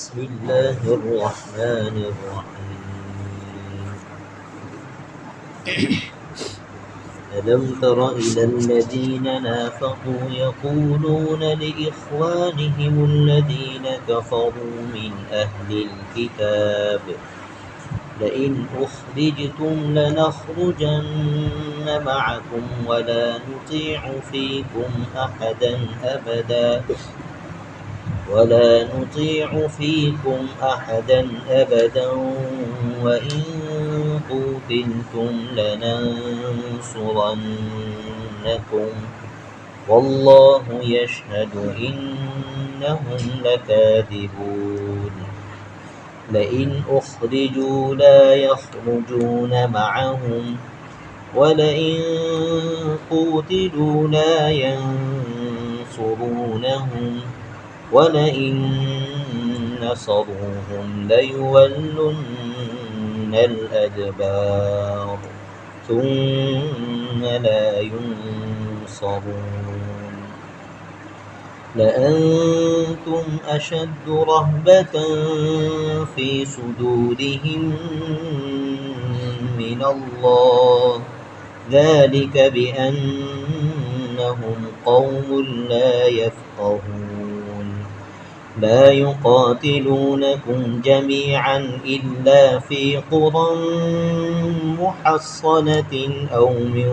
بسم الله الرحمن الرحيم ألم تر إلى الذين نافقوا يقولون لإخوانهم الذين كفروا من أهل الكتاب لئن أخرجتم لنخرجن معكم ولا نطيع فيكم أحدا وإن قوتلتم لننصرنكم والله يشهد إنهم لكاذبون لئن أخرجوا لا يخرجون معهم ولئن قوتلوا لا ينصرونهم ولئن نصروهم ليولن الأدبار ثم لا ينصرون لأنتم أشد رهبة في صدورهم من الله ذلك بأنهم قوم لا يفقهون لا يقاتلونكم جميعا إلا في قرى محصنة أو من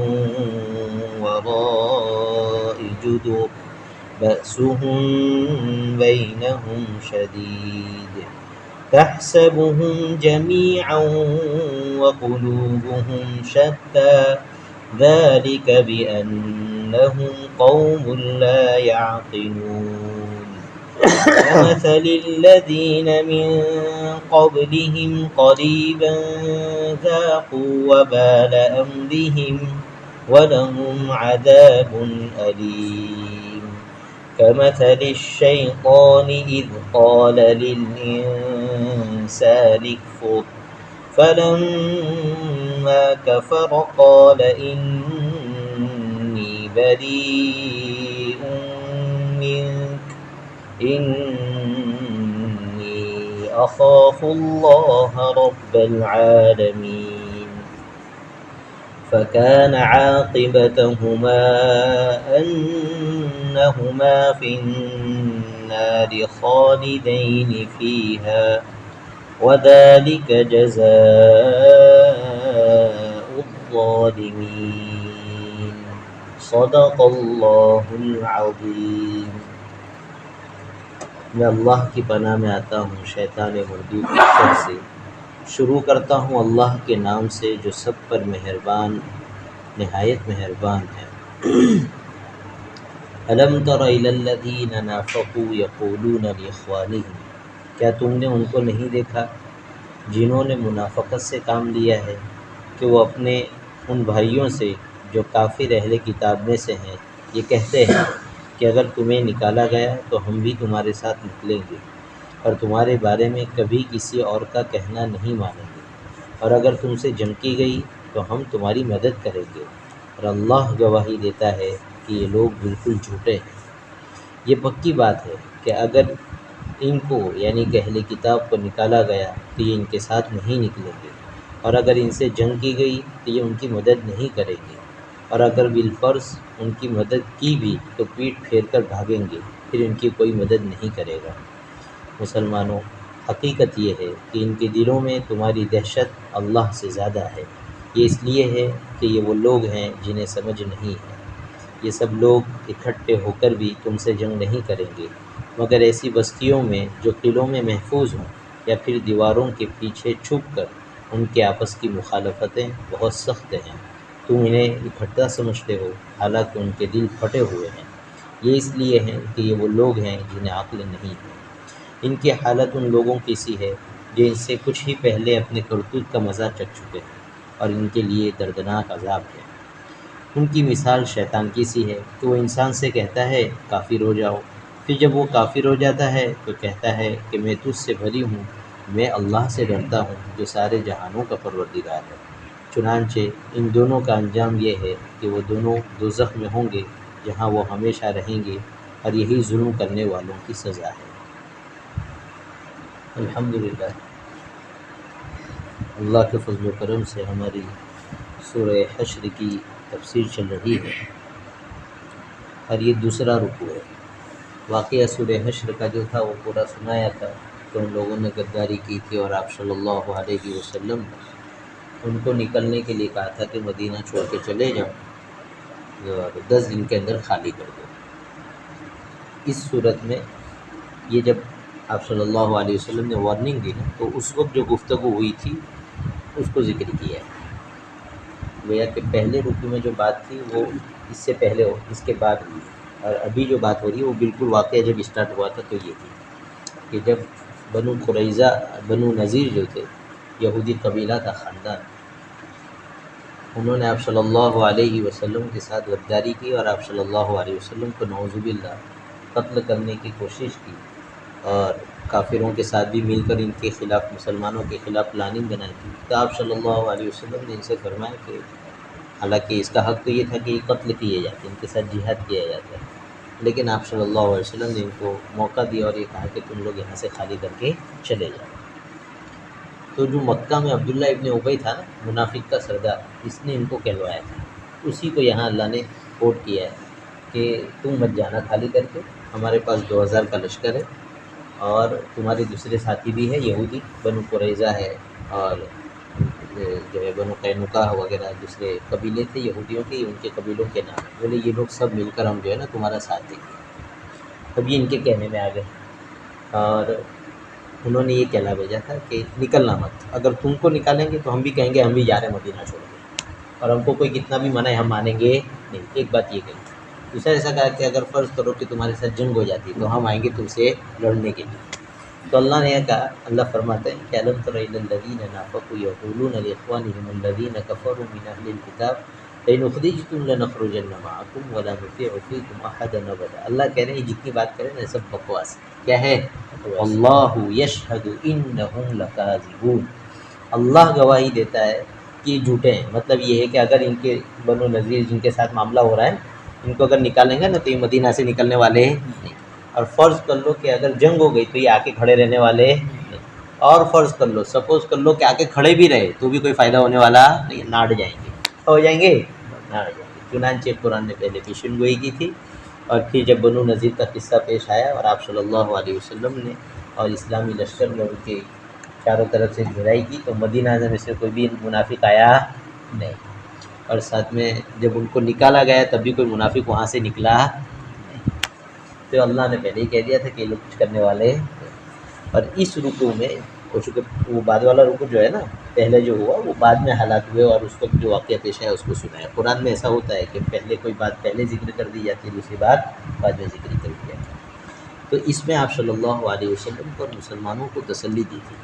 وراء جدر بأسهم بينهم شديد تحسبهم جميعا وقلوبهم شتى ذلك بأنهم قوم لا يعقلون كمثل الذين من قبلهم قريبا ذاقوا وبال أمرهم ولهم عذاب أليم كمثل الشيطان إذ قال للإنسان اكفر فلما كفر قال إني بريء منك إني أخاف الله رب العالمين فكان عاقبتهما أنهما في النار خالدين فيها وذلك جزاء الظالمين صدق اللہ العظیم۔ میں اللہ کی پناہ میں آتا ہوں شیطان مردود کی شر سے۔ شروع کرتا ہوں اللہ کے نام سے جو سب پر مہربان نہایت مہربان ہے۔ الم تر الی الذین نافقوا یقولون لاخوانہم، کیا تم نے ان کو نہیں دیکھا جنہوں نے منافقت سے کام لیا ہے کہ وہ اپنے ان بھائیوں سے جو کافر اہل کتاب میں سے ہیں یہ کہتے ہیں کہ اگر تمہیں نکالا گیا تو ہم بھی تمہارے ساتھ نکلیں گے اور تمہارے بارے میں کبھی کسی اور کا کہنا نہیں مانیں گے، اور اگر تم سے جنگ کی گئی تو ہم تمہاری مدد کریں گے، اور اللہ گواہی دیتا ہے کہ یہ لوگ بالکل جھوٹے ہیں۔ یہ پکی بات ہے کہ اگر ان کو یعنی کہ اہل کتاب کو نکالا گیا تو یہ ان کے ساتھ نہیں نکلیں گے، اور اگر ان سے جنگ کی گئی تو یہ ان کی مدد نہیں کریں گے، اور اگر بالفرض ان کی مدد کی بھی تو پیٹھ پھیر کر بھاگیں گے، پھر ان کی کوئی مدد نہیں کرے گا۔ مسلمانوں، حقیقت یہ ہے کہ ان کے دلوں میں تمہاری دہشت اللہ سے زیادہ ہے۔ یہ اس لیے ہے کہ یہ وہ لوگ ہیں جنہیں سمجھ نہیں ہے۔ یہ سب لوگ اکٹھے ہو کر بھی تم سے جنگ نہیں کریں گے مگر ایسی بستیوں میں جو قلعوں میں محفوظ ہوں یا پھر دیواروں کے پیچھے چھپ کر۔ ان کے آپس کی مخالفتیں بہت سخت ہیں، تم انہیں اکٹھا سمجھتے ہو حالانکہ ان کے دل پھٹے ہوئے ہیں۔ یہ اس لیے ہے کہ یہ وہ لوگ ہیں جنہیں عقل نہیں ہے۔ ان کی حالت ان لوگوں کی سی ہے جو ان سے کچھ ہی پہلے اپنے کرتوت کا مزہ چکھ چکے ہیں اور ان کے لیے دردناک عذاب ہے۔ ان کی مثال شیطان کی سی ہے کہ وہ انسان سے کہتا ہے کافر ہو جاؤ، پھر جب وہ کافر ہو جاتا ہے تو کہتا ہے کہ میں تجھ سے بری ہوں، میں اللہ سے ڈرتا ہوں جو سارے جہانوں کا پروردگار ہے۔ چنانچہ ان دونوں کا انجام یہ ہے کہ وہ دونوں دوزخ میں ہوں گے جہاں وہ ہمیشہ رہیں گے، اور یہی ظلم کرنے والوں کی سزا ہے۔ الحمدللہ اللہ کے فضل و کرم سے ہماری سورہ حشر کی تفسیر چل رہی ہے اور یہ دوسرا رکوع ہے۔ واقعہ سورہ حشر کا جو تھا وہ پورا سنایا تھا کہ ان لوگوں نے غداری کی تھی اور آپ صلی اللہ علیہ وسلم نے ان کو نکلنے کے لیے کہا تھا کہ مدینہ چھوڑ کے چلے جاؤ اور 10 دن کے اندر خالی کر دو۔ اس صورت میں یہ جب آپ صلی اللہ علیہ وسلم نے وارننگ دی نا تو اس وقت جو گفتگو ہوئی تھی اس کو ذکر کیا ہے۔ گویا کہ پہلے رکوع میں جو بات تھی وہ اس سے پہلے ہو اس کے بعد ہوئی، اور ابھی جو بات ہو رہی ہے وہ بالکل واقعہ جب اسٹارٹ ہوا تھا تو یہ تھی کہ جب بنو قریظہ بنو نذیر جو تھے، یہودی قبیلہ کا خاندان، انہوں نے آپ صلی اللہ علیہ وسلم کے ساتھ غداری کی اور آپ صلی اللہ علیہ وسلم کو نعوذ باللہ قتل کرنے کی کوشش کی، اور کافروں کے ساتھ بھی مل کر ان کے خلاف، مسلمانوں کے خلاف پلاننگ بنائی تھی۔ تو آپ صلی اللہ علیہ وسلم نے ان سے فرمایا کہ حالانکہ اس کا حق تو یہ تھا کہ یہ قتل کیے جاتے، ان کے ساتھ جہاد کیا جاتا ہے، لیکن آپ صلی اللہ علیہ وسلم نے ان کو موقع دیا اور یہ کہا کہ تم لوگ یہاں سے خالی کر کے چلے جاؤ۔ تو جو مکہ میں عبداللہ ابن ابی تھا نا، منافق کا سردار، اس نے ان کو کہلوایا تھا، اسی کو یہاں اللہ نے کوٹ کیا ہے کہ تم مت جانا خالی کر کے، ہمارے پاس 2000 کا لشکر ہے اور تمہارے دوسرے ساتھی بھی ہے یہودی، بنو قریظہ ہے اور جو ہے بنو قینقاع وغیرہ دوسرے قبیلے تھے یہودیوں کے، ان کے قبیلوں کے نام بولے یہ لوگ سب مل کر ہم جو ہے نا تمہارا ساتھ دیں گے۔ اب یہ ان کے کہنے میں آ گئے اور انہوں نے یہ کہلا بھیجا تھا کہ نکلنا مت، اگر تم کو نکالیں گے تو ہم بھی کہیں گے ہم بھی جا رہے ہیں مدینہ چھوڑ کے، اور ہم کو کوئی کتنا بھی منائے ہم مانیں گے نہیں۔ ایک بات یہ کہی، دوسرا ایسا کہا کہ اگر فرض کرو کہ تمہارے ساتھ جنگ ہو جاتی تو ہم آئیں گے تم سے لڑنے کے لیے۔ تو اللہ نے یہ کہا، اللہ فرماتے ہیں کہ الم تر الی الذین نافقوا یقولون لاخوانهم الذین کفروا من اہل الکتاب لئن اخرجتم لنخرجن معکم ولا نطیع فیکم احدا ابدا۔ اللہ کہہ رہے ہیں یہ جتنی بات کریں نا سب بکواس ہے۔ کیا ہے؟ اللہ یشہد انہم لکاذبون، اللہ گواہی دیتا ہے کہ یہ جھوٹے ہیں۔ مطلب یہ ہے کہ اگر ان کے بنو نذیر جن کے ساتھ معاملہ ہو رہا ہے ان کو اگر نکالیں گے نا تو یہ مدینہ سے نکلنے والے نہیں، اور فرض کر لو کہ اگر جنگ ہو گئی تو یہ آ کے کھڑے رہنے والے نہیں، اور فرض کر لو سپوز کر لو کہ آ کے کھڑے بھی رہے تو بھی کوئی فائدہ ہونے والا نہیں، ناٹ جائیں گے، ہو جائیں گے، ناٹ جائیں گے۔ چنانچہ قرآن نے پہلے پیشن گوئی کی تھی، اور پھر جب بنو نذیر کا قصہ پیش آیا اور آپ صلی اللہ علیہ وسلم نے اور اسلامی لشکر نے ان کے چاروں طرف سے گھیرائی کی تو مدینہ میں سے کوئی بھی منافق آیا نہیں، اور ساتھ میں جب ان کو نکالا گیا تب بھی کوئی منافق وہاں سے نکلا نہیں۔ تو اللہ نے پہلے ہی کہہ دیا تھا کہ یہ لوگ کچھ کرنے والے نہیں۔ اور اس رکوع میں وہ بعد والا رکوع جو ہے نا، پہلے جو ہوا وہ بعد میں حالات ہوئے اور اس وقت جو واقعہ پیش ہے اس کو سنایا۔ قرآن میں ایسا ہوتا ہے کہ پہلے کوئی بات پہلے ذکر کر دی جاتی ہے، دوسری بات بعد میں ذکر کر دی جاتی ہے۔ تو اس میں آپ صلی اللہ علیہ وسلم کو اور مسلمانوں کو تسلی دی تھی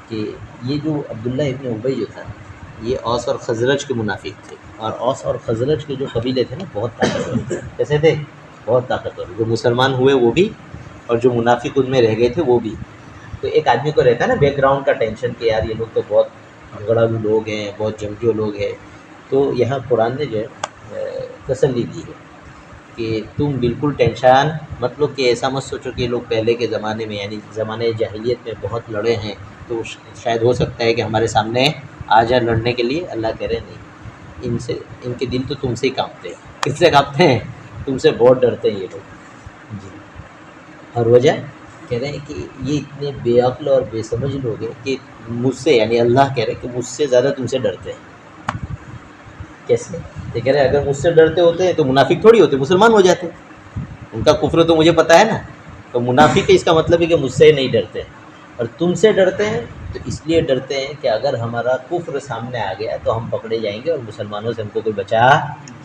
کہ یہ جو عبداللہ ابن ابی جو تھا یہ اوس اور خزرج کے منافق تھے، اور اوس اور خزرج کے جو قبیلے تھے نا بہت طاقتور تھے۔ کیسے تھے؟ بہت طاقتور، جو مسلمان ہوئے وہ بھی اور جو منافق ان میں رہ گئے تھے وہ بھی۔ تو ایک آدمی کو رہتا ہے نا بیک گراؤنڈ کا ٹینشن کہ یار یہ لوگ تو بہت جھگڑالو لوگ ہیں، بہت جنگجو لوگ ہیں۔ تو یہاں قرآن نے جو ہے تسلی دی ہے کہ تم بالکل ٹینشن مت لو، کہ ایسا مت سوچو کہ یہ لوگ پہلے کے زمانے میں یعنی زمانے جاہلیت میں بہت لڑے ہیں تو شاید ہو سکتا ہے کہ ہمارے سامنے آ جائے لڑنے کے لیے۔ اللہ کہہ رہے نہیں، ان کے دل تو تم سے ہی کانپتے ہیں۔ کس سے کانپتے ہیں؟ تم سے بہت ڈرتے ہیں یہ لوگ جی۔ اور وجہ کہہ رہے ہیں کہ یہ اتنے بے عقل اور بے سمجھ لوگ ہیں کہ مجھ سے، یعنی اللہ کہہ رہے ہیں کہ مجھ سے زیادہ تم سے ڈرتے ہیں۔ کیسے؟ یہ کہہ رہے ہیں اگر مجھ سے ڈرتے ہوتے تو منافق تھوڑی ہوتے، مسلمان ہو جاتے۔ ان کا کفر تو مجھے پتہ ہے نا، تو منافق اس کا مطلب ہے کہ مجھ سے نہیں ڈرتے، اور تم سے ڈرتے ہیں تو اس لیے ڈرتے ہیں کہ اگر ہمارا کفر سامنے آ گیا تو ہم پکڑے جائیں گے اور مسلمانوں سے ہم کو کوئی بچا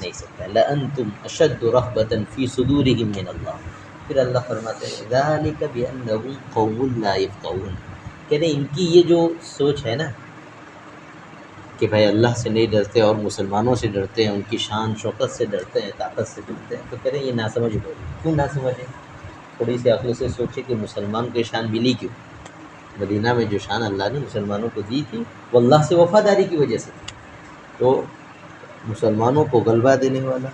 نہیں سکتا۔ لأنتم اشد رہبۃ فی صدورہم من اللہ۔ پھر اللہ فرماتے ہیں ذالک بأنہم قوم لا یفقہون، کہہ رہے ان کی یہ جو سوچ ہے نا کہ بھائی اللہ سے نہیں ڈرتے اور مسلمانوں سے ڈرتے ہیں، ان کی شان شوکت سے ڈرتے ہیں، طاقت سے ڈرتے ہیں، تو کہہ رہے ہیں یہ ناسمجھ لوگ۔ کیوں ناسمجھ ہے؟ تھوڑی سی عقل سے سوچے کہ مسلمان کو شان ملی کیوں؟ مدینہ میں جو شان اللہ نے مسلمانوں کو دی تھی وہ اللہ سے وفاداری کی وجہ سے تھی۔ تو مسلمانوں کو غلبہ دینے والا،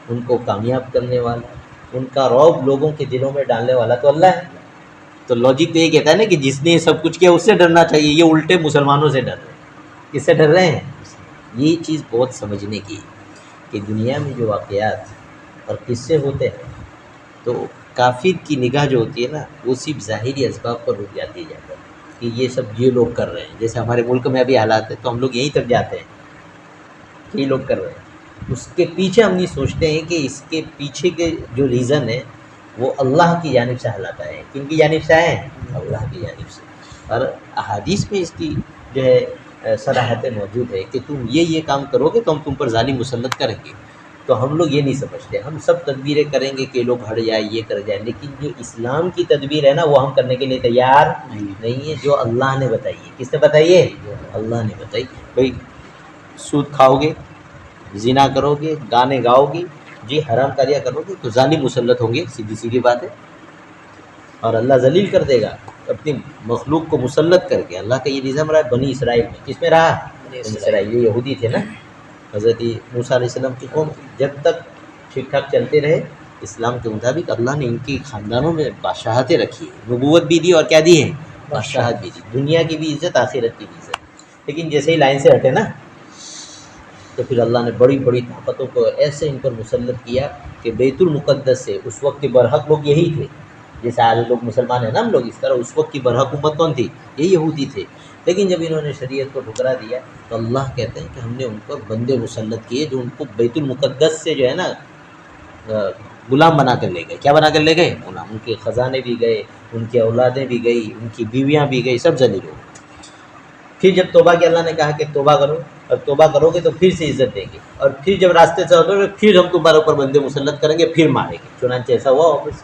ان کو کامیاب کرنے والا، ان کا رعب لوگوں کے دلوں میں ڈالنے والا تو اللہ ہے۔ تو لاجک تو یہ کہتا ہے نا کہ جس نے یہ سب کچھ کیا اس سے ڈرنا چاہیے، یہ الٹے مسلمانوں سے ڈر رہے ہیں۔ کس سے ڈر رہے ہیں؟ یہ چیز بہت سمجھنے کی کہ دنیا میں جو واقعات اور قصے ہوتے ہیں تو کافر کی نگاہ جو ہوتی ہے نا وہ صرف ظاہری اسباب پر رک جاتی ہے جا کر کہ یہ سب یہ لوگ کر رہے ہیں۔ جیسے ہمارے ملک میں ابھی حالات ہے تو ہم لوگ یہیں تک جاتے ہیں کہ یہ لوگ کر رہے ہیں، اس کے پیچھے ہم نہیں سوچتے ہیں کہ اس کے پیچھے کے جو ریزن ہے وہ اللہ کی جانب سے حالات آئے ہیں۔ کن کی جانب سے آئے ہیں؟ اللہ کی جانب سے۔ اور احادیث میں اس کی جو ہے صراحتیں موجود ہے کہ تم یہ کام کرو گے تو ہم تم پر ظالم مسلط کریں گے۔ تو ہم لوگ یہ نہیں سمجھتے، ہم سب تدبیریں کریں گے کہ لوگ ہٹ جائے، یہ کر جائے، لیکن جو اسلام کی تدبیر ہے نا وہ ہم کرنے کے لیے تیار نہیں ہے، جو اللہ نے بتائی ہے۔ کس نے بتائی ہے؟ اللہ نے بتائی۔ بھائی سود کھاؤ گے، زنا کرو گے، گانے گاؤ گی، جی حرام کاریاں کرو گے تو ظالم مسلط ہوں گے، سیدھی سیدھی بات ہے۔ اور اللہ ذلیل کر دے گا اپنی مخلوق کو مسلط کر کے۔ اللہ کا یہ نظام رہا ہے بنی اسرائیل میں۔ کس میں رہا؟ بنی اسرائیل، یہ یہودی تھے نا، حضرت موسیٰ علیہ السلام کی قوم، جب تک ٹھیک ٹھاک چلتے رہے اسلام کے مطابق اللہ نے ان کی خاندانوں میں بادشاہتیں رکھی، نبوت بھی دی اور کیا دی ہے؟ بادشاہت بھی دی، دنیا کی بھی عزت، آخرت کی بھی عزت۔ لیکن جیسے ہی لائن سے ہٹے نا تو پھر اللہ نے بڑی بڑی طاقتوں کو ایسے ان پر مسلط کیا کہ بیت المقدس سے اس وقت کے برحق لوگ یہی تھے، جیسے آج لوگ مسلمان ہیں نا ہم لوگ، اس طرح اس وقت کی برحق امت کون تھی؟ یہ یہودی تھے۔ لیکن جب انہوں نے شریعت کو ٹھکرا دیا تو اللہ کہتے ہیں کہ ہم نے ان پر بندے مسلط کیے جو ان کو بیت المقدس سے جو ہے نا غلام بنا کر لے گئے۔ کیا بنا کر لے گئے؟ غلام۔ ان کے خزانے بھی گئے، ان کی اولادیں بھی گئی، ان کی بیویاں بھی گئی، سب ذلیل ہو گئے۔ پھر جب توبہ کی اللہ نے کہا کہ توبہ کرو، اور توبہ کرو گے تو پھر سے عزت دیں گے، اور پھر جب راستے سے ہٹو گے پھر ہم تمہارے اوپر بندے مسلط کریں گے، پھر ماریں گے۔ چنانچہ ایسا ہوا واپس،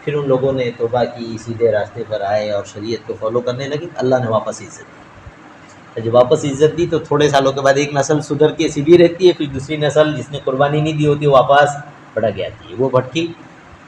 پھر ان لوگوں نے توبہ کی، سیدھے راستے پر آئے اور شریعت کو فالو کرنے لگے، اللہ نے واپس عزت دی۔ جب واپس عزت دی تو تھوڑے سالوں کے بعد ایک نسل سدھر کے سیدھی رہتی ہے، پھر دوسری نسل جس نے قربانی نہیں دی ہوتی واپس بھٹک جاتی ہے، وہ بھٹکی،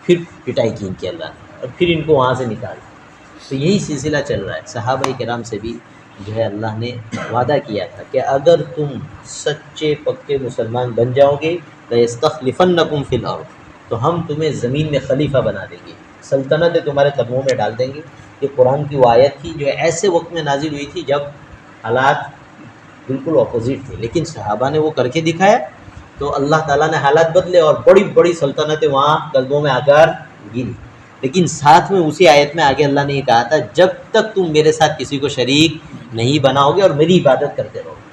پھر پٹائی کی ان کی اللہ نے، اور پھر ان کو وہاں سے نکال دیا۔ تو یہی سلسلہ چل رہا ہے۔ صحابہ کرام سے بھی جو ہے اللہ نے وعدہ کیا تھا کہ اگر تم سچے پکے مسلمان بن جاؤ گے لَيَسْتَخْلِفَنَّكُمْ فِي الْأَرْضِ، تو ہم تمہیں زمین میں خلیفہ بنا دیں گے، سلطنت تمہارے قدموں میں ڈال دیں گے۔ یہ قرآن کی وہ آیت تھی جو ایسے وقت میں نازل ہوئی تھی جب حالات بالکل اپوزٹ تھے، لیکن صحابہ نے وہ کر کے دکھایا تو اللہ تعالیٰ نے حالات بدلے اور بڑی بڑی سلطنتیں وہاں قدموں میں آ کر گری۔ لیکن ساتھ میں اسی آیت میں آگے اللہ نے یہ کہا تھا جب تک تم میرے ساتھ کسی کو شریک نہیں بناؤ گے اور میری عبادت کرتے رہو گے۔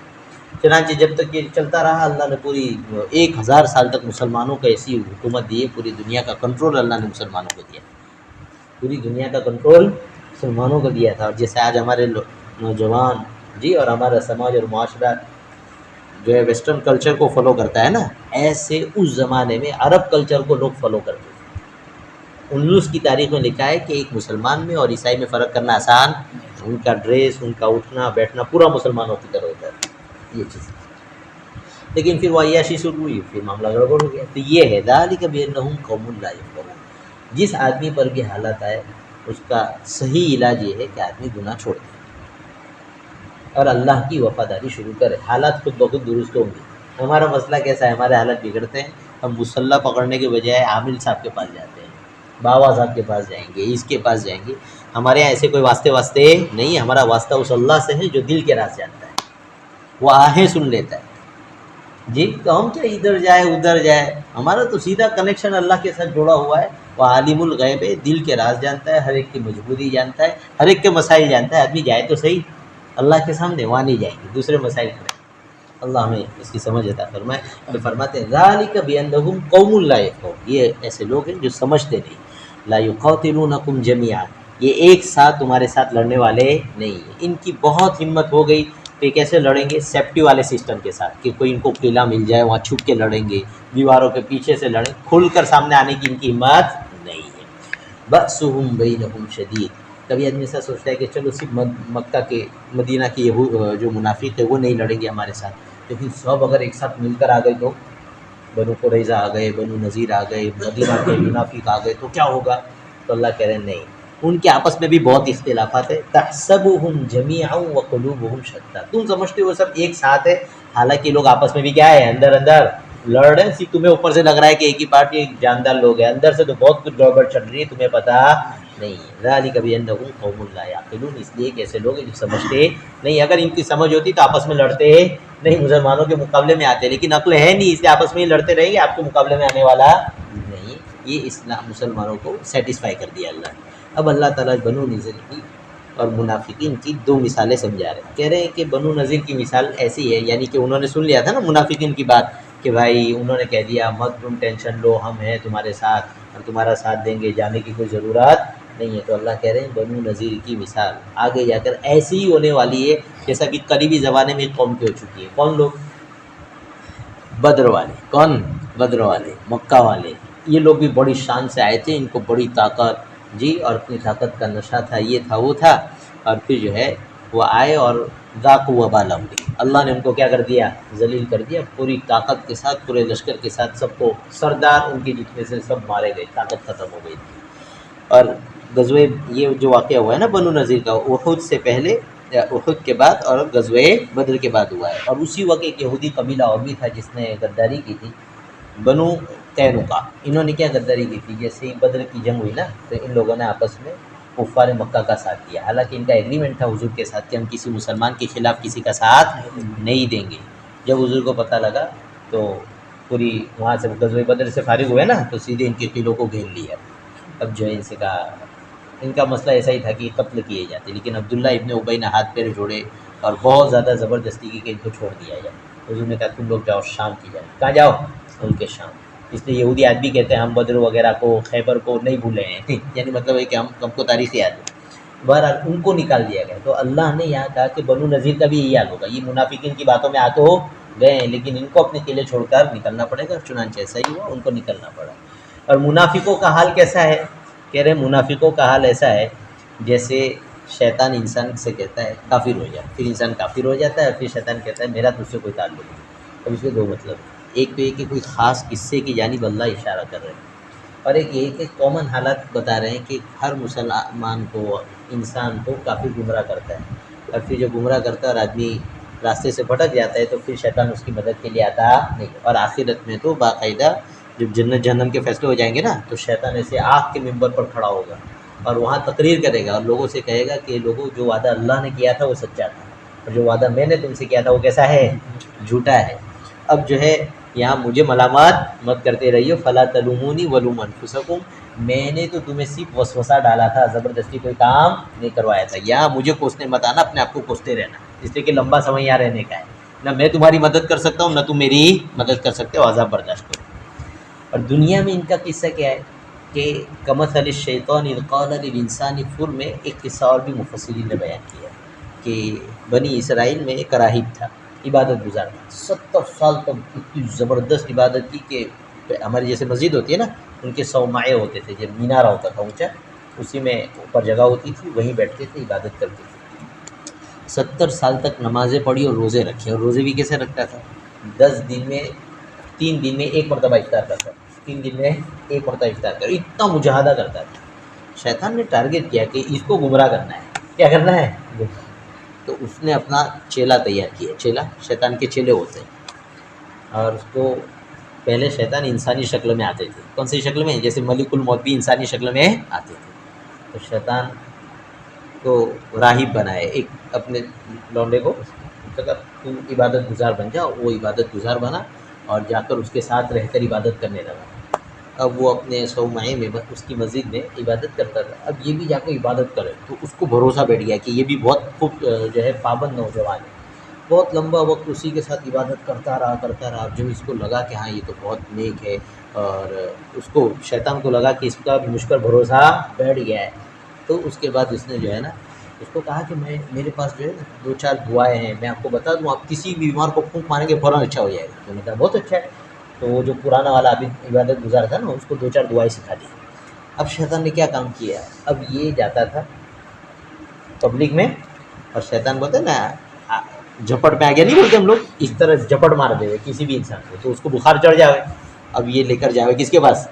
چنانچہ جب تک یہ چلتا رہا اللہ نے پوری 1000 سال تک مسلمانوں کو ایسی حکومت دی ہے، پوری دنیا کا کنٹرول اللہ نے مسلمانوں کو دیا، پوری دنیا کا کنٹرول مسلمانوں کو دیا تھا۔ اور جیسے آج ہمارے نوجوان جی اور ہمارا سماج اور معاشرہ جو ہے ویسٹرن کلچر کو فالو کرتا ہے نا، ایسے اس زمانے میں عرب کلچر کو لوگ فالو کرتے تھے۔ اندلس کی تاریخ میں لکھا ہے کہ ایک مسلمان میں اور عیسائی میں فرق کرنا آسان، ان کا ڈریس، ان کا اٹھنا بیٹھنا پورا مسلمانوں کی طرح ہوتا ہے، یہ چیز۔ لیکن پھر وہ عیاشی شروع ہوئی، پھر معاملہ گڑبڑ ہو گیا۔ تو یہ ہے ذَلِكَ بِأَنَّهُمْ قَوْمٌ لَا يَفْقَهُونَ۔ جس آدمی پر بھی حالت آئے اس کا صحیح علاج یہ ہے کہ آدمی گناہ چھوڑ دے اور اللہ کی وفاداری شروع کرے، حالات خود بخود درست ہوں گے۔ ہمارا مسئلہ کیسا ہے؟ ہمارے حالات بگڑتے ہیں، ہم مسلح پکڑنے کے بجائے عامل صاحب کے پاس جاتے ہیں، باوا صاحب کے پاس جائیں گے، اس کے پاس جائیں گے۔ ہمارے یہاں ایسے کوئی واسطے نہیں، ہمارا واسطہ اس اللہ سے ہے جو دل کے راز جانتا ہے، وہ آہیں سن لیتا ہے جی۔ تو ہم کیا ادھر جائے ادھر جائے، ہمارا تو سیدھا کنیکشن اللہ کے ساتھ جڑا ہوا ہے۔ وہ عالم الغیب ہے، دل کے راز جانتا ہے، ہر ایک کی مجبوری جانتا ہے، ہر ایک کے مسائل جانتا ہے۔ آدمی جائے تو صحیح اللہ کے سامنے، وہاں نہیں جائیں گے، دوسرے مسائل کریں۔ اللہ ہمیں اس کی سمجھ عطا فرمائے۔ تو فرماتے ہیں ذَلِكَ بِأَنَّهُمْ قَوْمٌ لَا يَفْقَهُونَ، یہ ایسے لوگ ہیں جو سمجھتے نہیں۔ لَا يُقَاتِلُونَكُمْ جَمِيعًا، یہ ایک ساتھ تمہارے ساتھ لڑنے والے نہیں ہیں۔ ان کی بہت ہمت ہو گئی تو یہ کیسے لڑیں گے؟ سیفٹی والے سسٹم کے ساتھ، کہ کوئی ان کو قلعہ مل جائے وہاں چھپ کے لڑیں گے، دیواروں کے پیچھے سے لڑیں، کھل کر سامنے آنے کی ان کی ہمت نہیں ہے۔ بَأْسُهُمْ بَيْنَهُمْ شَدِيدٌ، کبھی آدمی ایسا سوچتا ہے کہ چلو صرف مکہ کے مدینہ کے جو منافق ہے وہ نہیں لڑیں گے ہمارے ساتھ، لیکن سب اگر ایک ساتھ مل کر آ گئے تو بنو قریظہ آ گئے، بنو نذیر آ گئے، مدینہ کے منافق آ گئے تو کیا ہوگا؟ تو اللہ کہہ رہے ہیں نہیں، ان کے آپس میں بھی بہت اختلافات ہیں۔ تحسبهم جميعا وقلوبهم شتى، تم سمجھتے ہو سب ایک ساتھ ہے، حالانکہ لوگ آپس میں بھی کیا ہے؟ اندر لڑ رہے ہیں۔ تمہیں اوپر سے لگ رہا ہے کہ ایک ہی پارٹی، ایک جاندار لوگ ہیں، اندر سے تو بہت کچھ گڑبڑ چل رہی ہے، تمہیں پتہ نہیں ہے۔ ذالک بأنہم قوم لا یعقلون، اس لیے کہ ایسے لوگ ہیں جو سمجھتے نہیں، اگر ان کی سمجھ ہوتی تو آپس میں لڑتے نہیں، مسلمانوں کے مقابلے میں آتے، لیکن عقل ہے نہیں، اس لیے آپس میں ہی لڑتے رہیں گے، آپ کے مقابلے میں آنے والا نہیں۔ یہ اسلام مسلمانوں کو سیٹسفائی کر دیا اللہ نے۔ اب اللہ تعالیٰ بنو نذیر کی اور منافقین کی دو مثالیں سمجھا رہے ہیں، کہہ رہے ہیں کہ بنو نذیر کی مثال ایسی ہے، یعنی کہ انہوں نے سن لیا تھا نا منافقین کی بات کہ بھائی انہوں نے کہہ دیا مت تم ٹینشن لو، ہم ہیں تمہارے ساتھ، ہم تمہارا ساتھ دیں گے، جانے کی کوئی ضرورت نہیں ہے۔ تو اللہ کہہ رہے ہیں بنو نذیر کی مثال آگے جا کر ایسی ہی ہونے والی ہے جیسا کہ قریبی زمانے میں ایک قوم کی ہو چکی ہے۔ کون لوگ؟ بدر والے۔ کون؟ بدر والے، مکہ والے۔ یہ لوگ بھی بڑی شان سے آئے تھے، ان کو بڑی طاقت جی، اور اپنی طاقت کا نشہ تھا، یہ تھا وہ تھا، اور پھر جو ہے وہ آئے اور ذاقوا وبال امری، اللہ نے ان کو کیا کر دیا؟ ذلیل کر دیا، پوری طاقت کے ساتھ، پورے لشکر کے ساتھ، سب کو سردار ان کے جتنے سے سب مارے گئے، طاقت ختم ہو گئی تھی۔ اور غزوہ یہ جو واقعہ ہوا ہے نا بنو نذیر کا، احد سے پہلے، احد کے بعد، اور غزوہ بدر کے بعد ہوا ہے۔ اور اسی وقت ایک یہودی قبیلہ اور بھی تھا جس نے غداری کی تھی، بنو قینقاع۔ انہوں نے کیا غداری کی تھی؟ جیسے ہی بدر کی جنگ ہوئی نا تو ان لوگوں نے آپس میں کفار مکہ کا ساتھ دیا، حالانکہ ان کا ایگریمنٹ تھا حضور کے ساتھ کہ ہم کسی مسلمان کے خلاف کسی کا ساتھ نہیں دیں گے۔ جب حضور کو پتہ لگا تو پوری وہاں سے غزوہ بدر سے فارغ ہوئے نا تو سیدھے ان کے قلعوں کو گھیر لیا۔ اب جو ہے ان سے کہا، ان کا مسئلہ ایسا ہی تھا کہ قتل کیے جاتے، لیکن عبداللہ ابن ابی نے ہاتھ پیر جوڑے اور بہت زیادہ زبردستی کی کہ ان کو چھوڑ دیا جائے۔ حضور نے کہا تم لوگ جاؤ شام کی جائے، کہاں جاؤ؟ ان کے شام۔ اس لیے یہودی آج بھی کہتے ہیں ہم بدر وغیرہ کو، خیبر کو نہیں بھولے ہیں یعنی مطلب ہے کہ ہم کو تاریخ یاد ہے۔ بہرحال ان کو نکال دیا گیا، تو اللہ نے یہاں کہا کہ بنو نذیر کا بھی یہی حال ہوگا، یہ منافقین کی باتوں میں آ تو گئے ہیں لیکن ان کو اپنے قلعے چھوڑ کر نکلنا پڑے گا، چنانچہ ایسا ہی ہوا، ان کو نکلنا پڑا۔ اور منافقوں کا حال کیسا ہے؟ کہہ رہے منافقوں کا حال ایسا ہے جیسے شیطان انسان سے کہتا ہے کافر ہو جائے، پھر انسان کافر ہو جاتا ہے، پھر شیطان کہتا ہے میرا تجھ سے کوئی تعلق نہیں۔ اب اس کے دو مطلب ہیں، ایک تو یہ کہ کوئی خاص قصے کی جانب اللہ اشارہ کر رہے ہیں، اور ایک یہ کہ کامن حالات بتا رہے ہیں کہ ہر مسلمان کو، انسان کو کافی گمراہ کرتا ہے، اور پھر جو گمراہ کرتا ہے اور آدمی راستے سے بھٹک جاتا ہے تو پھر شیطان اس کی مدد کے لیے آتا نہیں۔ اور آخرت میں تو باقاعدہ جب جنت جہنم کے فیصلے ہو جائیں گے نا تو شیطان ایسے آگ کے منبر پر کھڑا ہوگا اور وہاں تقریر کرے گا اور لوگوں سے کہے گا کہ لوگوں جو وعدہ اللہ نے کیا تھا وہ سچا تھا، اور جو وعدہ میں نے تم سے کیا تھا وہ کیسا ہے؟ جھوٹا ہے۔ اب جو ہے یہاں مجھے ملامت مت کرتے رہیے، فلا تلومونی ولوموا انفسکم، میں نے تو تمہیں صرف وسوسہ ڈالا تھا، زبردستی کوئی کام نہیں کروایا تھا۔ یہاں مجھے کوسنے مت آنا، اپنے آپ کو کوستے رہنا، اس لیے کہ لمبا سمے یہاں رہنے کا ہے، نہ میں تمہاری مدد کر سکتا ہوں نہ تم میری مدد کر سکتے ہو، عذاب برداشت کرو۔ اور دنیا میں ان کا قصہ کیا ہے کہ کمثل الشیطان اذ قال للانسان کفر میں ایک قصہ اور بھی مفسرین نے بیان کیا کہ بنی اسرائیل میں ایک راہب تھا، عبادت گزار تھا، 70 سال تک اتنی زبردست عبادت کی کہ ہماری جیسے مسجد ہوتی ہے نا، ان کے صومعے ہوتے تھے، جب مینارہ ہوتا تھا اونچا، اسی میں اوپر جگہ ہوتی تھی، وہیں بیٹھتے تھے، عبادت کرتے تھے۔ 70 سال تک نمازیں پڑھی اور روزے رکھے، اور روزے بھی کیسے رکھتا تھا؟ 10 دن میں 3 دن میں ایک مرتبہ افطار کرتا تھا، 3 دن میں ایک مرتبہ افطار کرتا، اتنا مجاہدہ کرتا تھا۔ شیطان نے ٹارگیٹ کیا کہ اس کو گمراہ کرنا ہے، کیا کرنا ہے؟ تو اس نے اپنا چیلا تیار کیا، چیلا شیطان کے چیلے ہوتے ہیں، اور اس کو پہلے شیطان انسانی شکل میں آتے تھے، کون سی شکل میں؟ جیسے ملک الموت بھی انسانی شکل میں آتے تھے۔ تو شیطان کو راہب بنائے، ایک اپنے لونڈے کو کہا تو عبادت گزار بن جا، وہ عبادت گزار بنا اور جا کر اس کے ساتھ رہ کر عبادت کرنے لگا۔ اب وہ اپنے صومعے میں اس کی مسجد میں عبادت کرتا تھا، اب یہ بھی جا کے عبادت کرے تو اس کو بھروسہ بیٹھ گیا کہ یہ بھی بہت خوب جو ہے پابند نوجوان ہے، بہت لمبا وقت اسی کے ساتھ عبادت کرتا رہا، جب اس کو لگا کہ ہاں یہ تو بہت نیک ہے، اور اس کو شیطان کو لگا کہ اس کا بھی مجھ پر بھروسہ بیٹھ گیا ہے، تو اس کے بعد اس نے جو ہے نا اس کو کہا کہ میرے پاس جو ہے نا 2-4 دعائیں ہیں، میں آپ کو بتا دوں، آپ کسی بھی بیمار کو پھونک ماریں گے فوراً اچھا ہو جائے گا۔ تو نے کہا بہت اچھا ہے، تو وہ جو پرانا والا ابھی عبادت گزار تھا نا اس کو 2-4 دعائیں سکھا دی۔ اب شیطان نے کیا کام کیا، اب یہ جاتا تھا پبلک میں اور شیطان بولتے نا جھپٹ پہ آ گیا، نہیں بولتے ہم لوگ، اس طرح جھپٹ مار دے کسی بھی انسان کو تو اس کو بخار چڑھ جاوے، اب یہ لے کر جاوے کس کے پاس؟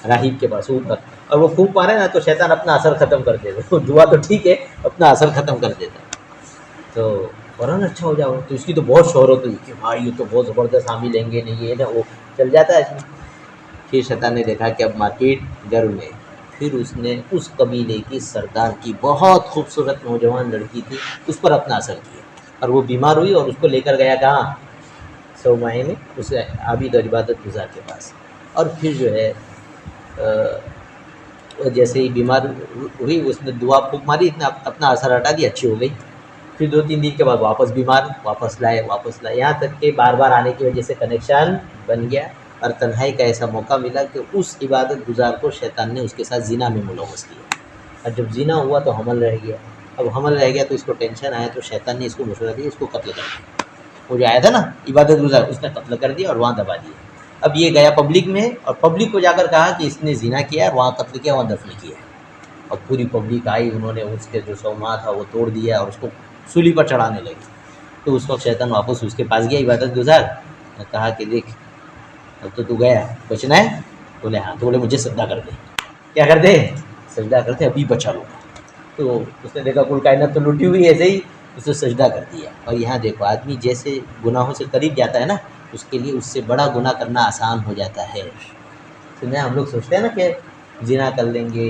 راہب کے پاس اوپر، اور وہ پھونک مارے نا تو شیطان اپنا اثر ختم کر دیتا، دعا تو ٹھیک ہے اپنا اثر ختم کر دیتا، تو فوراً اچھا ہو جاؤ، تو اس کی تو بہت شہرت ہوئی کہ بھائی یہ تو بہت زبردست حامی لیں گے، نہیں یہ نا وہ چل جاتا ہے اس میں۔ پھر شیطان نے دیکھا کہ اب مارکیٹ گرم ہے، پھر اس نے اس قبیلے کی سردار کی بہت خوبصورت نوجوان لڑکی تھی اس پر اپنا اثر کیا، اور وہ بیمار ہوئی اور اس کو لے کر گیا کہاں؟ صومعہ میں اس عابد اور عبادت گزار کے پاس. اور پھر جو ہے جیسے ہی بیمار ہوئی اس نے دعا پھونک ماری، اتنا اپنا اثر ہٹا دیا، اچھی ہو گئی. پھر 2-3 دن کے بعد واپس بیمار، واپس لائے، یہاں تک کہ بار بار آنے کی وجہ سے کنیکشن بن گیا، اور تنہائی کا ایسا موقع ملا کہ اس عبادت گزار کو شیطان نے اس کے ساتھ زنا میں ملوث کیا. اور جب زنا ہوا تو حمل رہ گیا. اب حمل رہ گیا تو اس کو ٹینشن آیا، تو شیطان نے اس کو مشورہ دیا اس کو قتل کر دیا. وہ جو آیا تھا نا عبادت گزار، اس نے قتل کر دیا اور وہاں دبا دیا. اب یہ گیا پبلک میں، اور پبلک کو جا کر کہا کہ اس نے زنا کیا ہے، وہاں قتل کیا، وہاں دفن کیا ہے. اور پوری پبلک آئی، انہوں نے اس کے جو صومعہ تھا وہ توڑ دیا اور اس کو سولی پر چڑھانے لگے. تو اس وقت شیطان واپس اس کے پاس گیا عبادت گزار، نے کہا کہ دیکھ اب تو گیا، بچنا ہے؟ بولے ہاں. تو بولے مجھے سجدہ کر دے. کیا کر دے؟ سجدہ کرتے، ابھی بچا لوں. تو اس نے دیکھا کل کائنات تو لٹی ہوئی ایسے ہی، اس نے سجدہ کر دیا. اور یہاں دیکھو آدمی جیسے گناہوں سے قریب جاتا ہے نا، اس کے لیے اس سے بڑا گناہ کرنا آسان ہو جاتا ہے. سنیں ہم لوگ سوچتے ہیں نا کہ زنا کر لیں گے،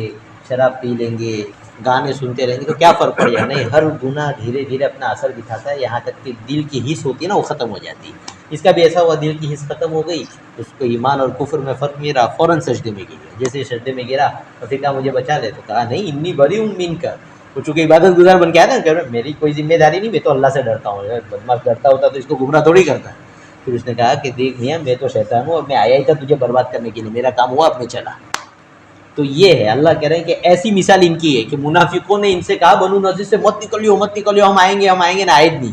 شراب پی لیں گے، گانے سنتے رہیں گے تو کیا فرق پڑ جائے. نہیں، ہر گناہ دھیرے دھیرے اپنا اثر دکھاتا ہے، یہاں تک کہ دل کی حس ہوتی ہے نا وہ ختم ہو جاتی ہے. اس کا بھی ایسا ہوا، دل کی حس ختم ہو گئی، اس کو ایمان اور کفر میں فرق نہیں رہا، فوراً سجدے میں گرا. جیسے سجدے میں گرا تو پھر کہا مجھے بچا لے. تو کہا نہیں، انی بری ہوں من کا. وہ چونکہ عبادت گزار بن کے آیا نا، کہ میری کوئی ذمہ داری نہیں، میں تو اللہ سے ڈرتا ہوں. بدماش ڈرتا ہوتا تو اس کو گمراہ تھوڑی کرتا. پھر اس نے کہا کہ دیکھ میاں میں تو شیطان ہوں اور میں آیا ہی تھا تجھے برباد کرنے کے لیے، میرا کام ہوا اب میں چلا. تو یہ ہے اللہ کہہ رہے ہیں کہ ایسی مثال ان کی ہے کہ منافقوں نے ان سے کہا بنو نذیر سے مت نکلیو مت نکلیو، ہم آئیں گے نہ آئے نہیں.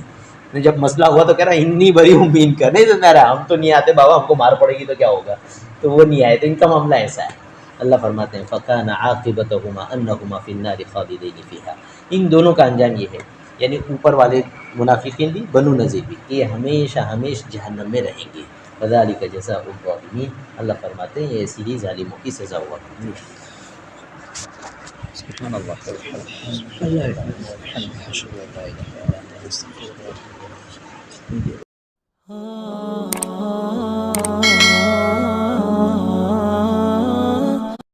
جب مسئلہ ہوا تو کہہ رہا انی بری امین کا، نہیں سمجھا رہا ہم تو نہیں آتے بابا، ہم کو مار پڑے گی تو کیا ہوگا. تو وہ نہیں آئے. تو ان کا معاملہ ایسا ہے. اللہ فرماتے ہیں فَكَانَ عَاقِبَتُهُمَا أَنَّهُمَا فِي النَّارِ خَالِدِينَ فِيهَا. ان دونوں کا انجام یہ ہے، یعنی اوپر والے منافقین بھی بنو نذیر بھی، کہ ہمیشہ جہنم میں رہیں گے. وَذَلِكَ جَزَاءُ الظَّالِمِينَ. اللہ فرماتے ہیں ایسی ہی ظالموں کی سزا ہوا کرتی ہے. سبحان اللہ اشهد ان لا اله الا انت استغفرك واتوب اليك.